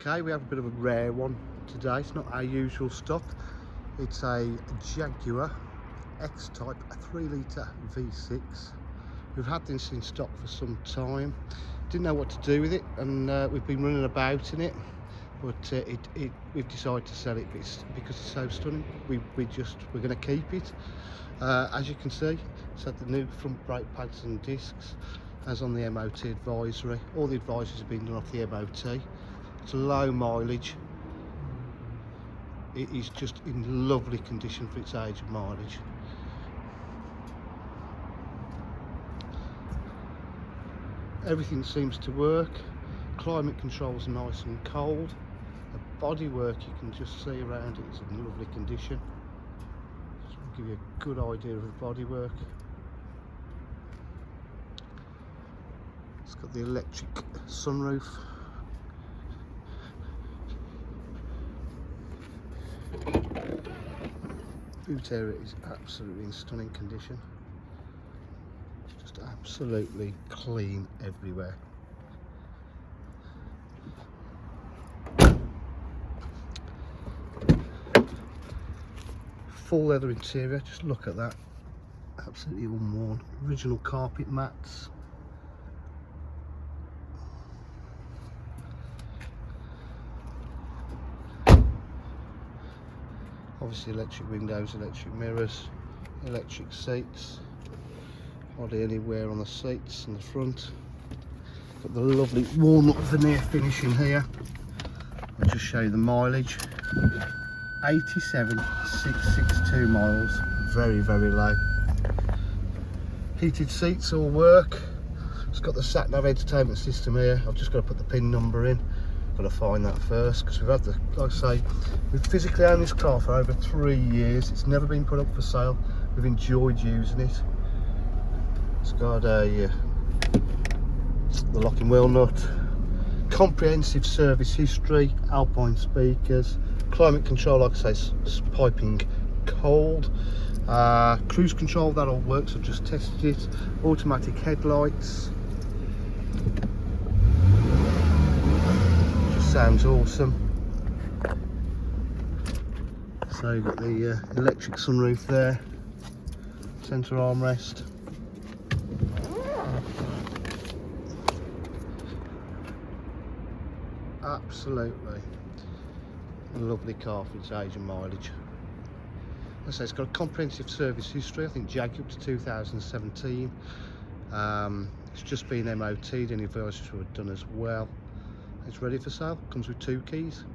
Okay, we have a bit of a rare one today. It's not our usual stock. It's a Jaguar X-Type, a 3-litre V6. We've had this in stock for some time. Didn't know what to do with it, and we've been running about in it. But we've decided to sell it because it's so stunning. We're going to keep it. As you can see, it's had the new front brake pads and discs, as on the MOT advisory. All the advisories have been done off the MOT. It's low mileage. It is just in lovely condition for its age of mileage. Everything seems to work. Climate control's nice and cold. The bodywork, you can just see around it, is in lovely condition. Just to give you a good idea of the bodywork. It's got the electric sunroof. Boot area is absolutely in stunning condition. Just absolutely clean everywhere. Full leather interior, just look at that. Absolutely unworn. Original carpet mats. Obviously electric windows, electric mirrors, electric seats. Hardly any wear on the seats in the front. Got the lovely walnut veneer finish in here. I'll just show you the mileage. 87,662 miles. Very, very low. Heated seats all work. It's got the sat nav entertainment system here. I've just got to put the PIN number in. Got to find that first, because we've had the, like I say, we've physically owned this car for over 3 years. It's never been put up for sale. We've enjoyed using it. It's got the locking wheel nut, comprehensive service history, Alpine speakers, climate control, like I say, piping cold, cruise control, that all works. I've just tested it. Automatic headlights. Sounds awesome. So you've got the electric sunroof there, centre armrest. Absolutely a lovely car for its age and mileage. As I say, it's got a comprehensive service history. I think Jaguar up to 2017. It's just been MOT'd, any advisories were done as well. It's ready for sale, comes with 2 keys.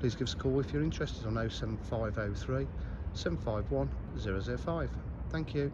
Please give us a call if you're interested on 07503 751 005. Thank you.